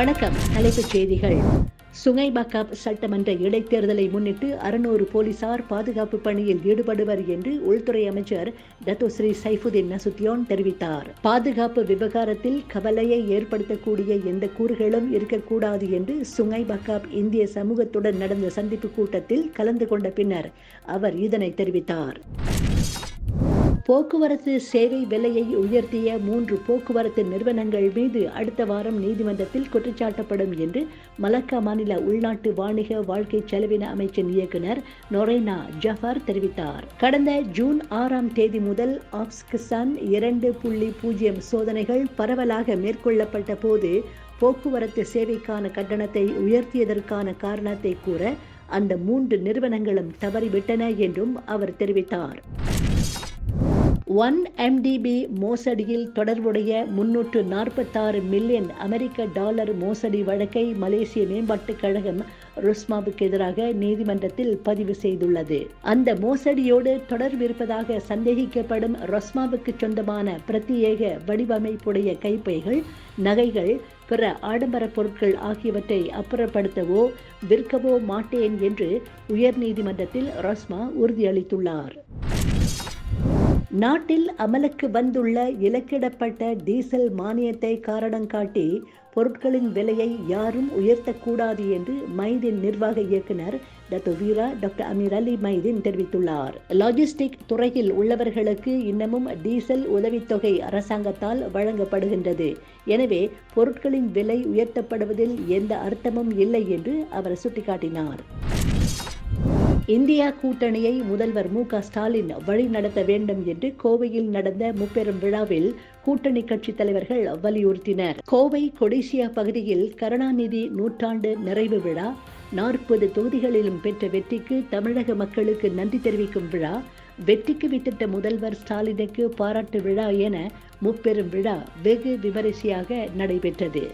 வணக்கம். தலைப்புச் செய்திகள். சுங்கைபக்காப் சட்டமன்ற இடைத்தேர்தலை முன்னிட்டு 600 போலீசார் பாதுகாப்பு பணியில் ஈடுபடுவர் என்று உள்துறை அமைச்சர் டத்தோஸ்ரீ சைஃபுதீன் நசுத்தியோன் தெரிவித்தார். பாதுகாப்பு விவகாரத்தில் கவலையை ஏற்படுத்தக்கூடிய எந்த கூறுகளும் இருக்கக்கூடாது என்று சுங்கைபக்காப் இந்திய சமூகத்துடன் நடந்த சந்திப்பு கூட்டத்தில் கலந்து கொண்ட பின்னர் அவர் இதனை தெரிவித்தார். போக்குவரத்து சேவை விலையை உயர்த்திய 3 போக்குவரத்து நிறுவனங்கள் மீது அடுத்த வாரம் நீதிமன்றத்தில் குற்றச்சாட்டப்படும் என்று மலாக்கா மாநில உள்நாட்டு வாணிக வாழ்க்கை செலவின அமைச்சின் இயக்குனர் நொரேனா ஜஃபார் தெரிவித்தார். கடந்த ஜூன் 6ஆம் தேதி முதல் ஆப்ஸ்கிசான் 2.0 சோதனைகள் பரவலாக மேற்கொள்ளப்பட்ட போது போக்குவரத்து சேவைக்கான கட்டணத்தை உயர்த்தியதற்கான காரணத்தை கூற அந்த 3 நிறுவனங்களும் தவறிவிட்டன என்றும் அவர் தெரிவித்தார். 1MDB மோசடியில் தொடர்புடைய 346 மில்லியன் அமெரிக்க டாலர் மோசடி வழக்கை மலேசிய மேம்பாட்டுக் கழகம் ருஸ்மாவுக்கு எதிராக நீதிமன்றத்தில் பதிவு செய்துள்ளது. அந்த மோசடியோடு தொடர்பிருப்பதாக சந்தேகிக்கப்படும் ரொஸ்மாவுக்கு சொந்தமான பிரத்யேக வடிவமைப்புடைய கைப்பைகள், நகைகள், பிற ஆடம்பர பொருட்கள் ஆகியவற்றை அப்புறப்படுத்தவோ விற்கவோ மாட்டேன் என்று உயர்நீதிமன்றத்தில் ரொஸ்மா உறுதியளித்துள்ளார். நாட்டில் அமலுக்கு வந்துள்ள இலக்கிடப்பட்ட டீசல் மானியத்தை காரணம் காட்டி பொருட்களின் விலையை யாரும் உயர்த்தக்கூடாது என்று மைதீன் நிர்வாக இயக்குனர் டாக்டர் அமீர் அலி மைதீன் தெரிவித்துள்ளார். லாஜிஸ்டிக் துறையில் உள்ளவர்களுக்கு இன்னமும் டீசல் உதவித்தொகை அரசாங்கத்தால் வழங்கப்படுகின்றது. எனவே பொருட்களின் விலை உயர்த்தப்படுவதில் எந்த அர்த்தமும் இல்லை என்று அவர் சுட்டிக்காட்டினார். இந்தியா கூட்டணியை முதல்வர் மு.க. ஸ்டாலின் வழி நடத்த வேண்டும் என்று கோவையில் நடந்த முப்பெரும் விழாவில் கூட்டணி கட்சி தலைவர்கள் வலியுறுத்தினர். கோவை கொடிசியா பகுதியில் கருணாநிதி நூற்றாண்டு நிறைவு விழா, 40 தொகுதிகளிலும் பெற்ற வெற்றிக்கு தமிழக மக்களுக்கு நன்றி தெரிவிக்கும் விழா, வெற்றிக்கு வித்திட்ட முதல்வர் ஸ்டாலினுக்கு பாராட்டு விழா என முப்பெரும் விழா வெகு விமரிசையாக நடைபெற்றது.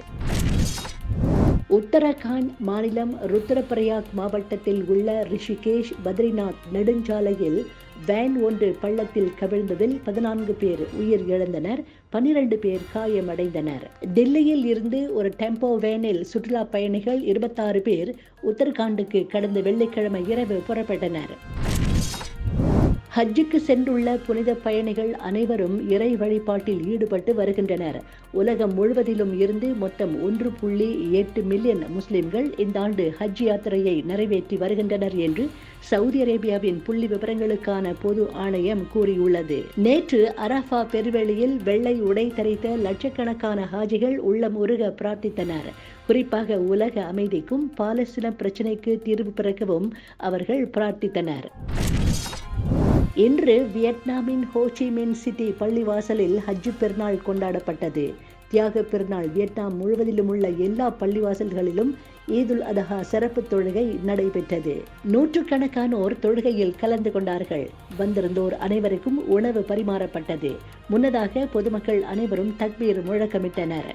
உத்தரகாண்ட் மாநிலம் ருத்ரபிரயாக் மாவட்டத்தில் உள்ள ரிஷிகேஷ் பத்ரிநாத் நெடுஞ்சாலையில் வேன் ஒன்று பள்ளத்தில் கவிழ்ந்ததில் 14 பேர் உயிர் இழந்தனர், 12 பேர் காயமடைந்தனர். டெல்லியில் இருந்து ஒரு டெம்போ வேனில் சுற்றுலா பயணிகள் 26 பேர் உத்தரகாண்டுக்கு கடந்த வெள்ளிக்கிழமை இரவு புறப்பட்டனர். ஹஜ்ஜுக்கு சென்றுள்ள புனித பயணிகள் அனைவரும் இறை வழிபாட்டில் ஈடுபட்டு வருகின்றனர். உலகம் முழுவதிலும் இருந்து மொத்தம் 1.8 மில்லியன் முஸ்லிம்கள் இந்த ஆண்டு ஹஜ் யாத்திரையை நிறைவேற்றி வருகின்றனர் என்று சவுதி அரேபியாவின் புள்ளி விவரங்களுக்கான பொது ஆணையம் கூறியுள்ளது. நேற்று அரஃபா பெருவெளியில் வெள்ளை உடை தரித்த லட்சக்கணக்கான ஹாஜிகள் உள்ளம் உருக பிரார்த்தித்தனர். குறிப்பாக உலக அமைதிக்கும் பாலஸ்தீன பிரச்சினைக்கு தீர்வு பிறக்கவும் அவர்கள் பிரார்த்தித்தனர். இன்று வியட்நாமின் ஹோச்சிமின் சிட்டி பள்ளிவாசலில் ஹஜ் பெருநாள் கொண்டாடப்பட்டது. தியாக பெருநாள் வியட்நாம் முழுவதிலும் உள்ள எல்லா பள்ளிவாசல்களிலும் ஈதுல் அதஹா சிறப்பு தொழுகை நடைபெற்றது. நூற்றுக்கணக்கானோர் தொழுகையில் கலந்து கொண்டார்கள். வந்திருந்தோர் அனைவருக்கும் உணவு பரிமாறப்பட்டது. முன்னதாக பொதுமக்கள் அனைவரும் தக்பீர் முழக்கமிட்டனர்.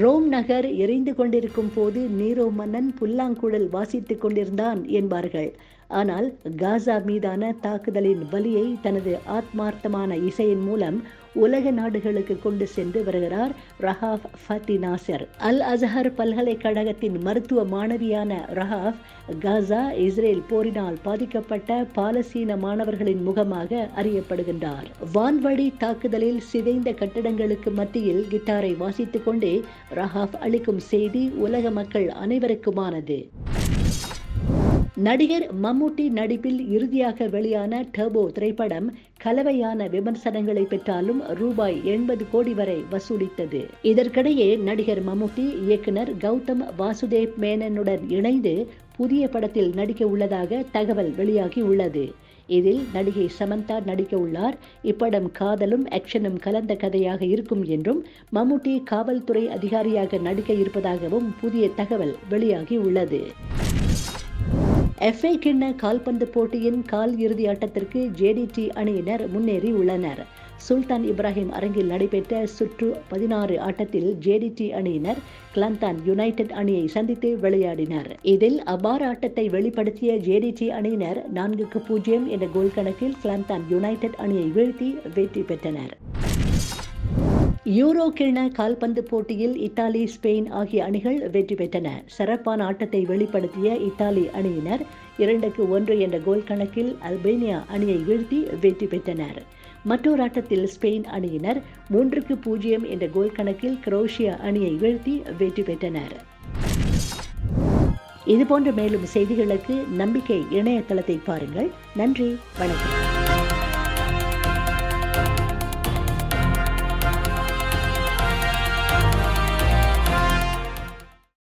ரோம் நகர் எரிந்து கொண்டிருக்கும் போது நீரோ மன்னன் புல்லாங்குழல் வாசித்துக் கொண்டிருந்தான் என்பார்கள். ஆனால் காசா மீதான தாக்குதலின் வலியை தனது ஆத்மார்த்தமான இசையின் மூலம் உலக நாடுகளுக்கு கொண்டு சென்று வருகிறார் ரஹாஃப் ஃபத்தி நாசர். அல் அஸ்ஹர் பல்கலைக்கழகத்தின் மருத்துவ மாணவியான ரஹாஃப் காசா இஸ்ரேல் போரினால் பாதிக்கப்பட்ட பாலஸ்தீன மாணவர்களின் முகமாக அறியப்படுகின்றார். வான்வழி தாக்குதலில் சிதைந்த கட்டடங்களுக்கு மத்தியில் கிட்டாரை வாசித்துக் கொண்டே ரஹாஃப் அளிக்கும் செய்தி உலக மக்கள் அனைவருக்குமானது. நடிகர் மம்முட்டி நடிப்பில் இறுதியாக வெளியான டர்போ திரைப்படம் கலவையான விமர்சனங்களை பெற்றாலும் ரூபாய் 80 கோடி வரை வசூலித்தது. இதற்கிடையே நடிகர் மம்முட்டி இயக்குனர் கௌதம் வாசுதேவ் மேனனுடன் இணைந்து புதிய படத்தில் நடிக்க உள்ளதாக தகவல் வெளியாகி உள்ளது. இதில் நடிகை சமந்தா நடிக்க உள்ளார். இப்படம் காதலும் ஆக்ஷனும் கலந்த கதையாக இருக்கும் என்றும் மம்முட்டி காவல்துறை அதிகாரியாக நடிக்க இருப்பதாகவும் புதிய தகவல் வெளியாகி உள்ளது. FA கிண்ண கால்பந்து போட்டியின் கால் இறுதி ஆட்டத்திற்கு JDT அணியினர் முன்னேறி உள்ளனர். சுல்தான் இப்ராஹிம் அரங்கில் நடைபெற்ற சுற்று 16 ஆட்டத்தில் JDT அணியினர் கிளாந்தான் யுனைடெட் அணியை சந்தித்து விளையாடினர். இதில் அபார ஆட்டத்தை வெளிப்படுத்திய JDT அணியினர் 4-0 என்ற கோல் கணக்கில் கிளாந்தான் யுனைடெட் அணியை வீழ்த்தி வெற்றி பெற்றனர். யூரோ கிண்ண கால்பந்து போட்டியில் இத்தாலி, ஸ்பெயின் ஆகிய அணிகள் வெற்றி பெற்றன. சிறப்பான ஆட்டத்தை வெளிப்படுத்திய இத்தாலி அணியினர் 2-1 என்ற கோல் கணக்கில் அல்பேனியா அணியை வீழ்த்தி வெற்றி பெற்றனர். மற்றொரு ஆட்டத்தில் ஸ்பெயின் அணியினர் 3-0 என்ற கோல் கணக்கில் குரோஷியா அணியை வீழ்த்தி வெற்றி பெற்றனர். இதுபோன்ற மேலும் செய்திகளுக்கு நம்பிக்கை இணையதளத்தை பாருங்கள். நன்றி, வணக்கம்.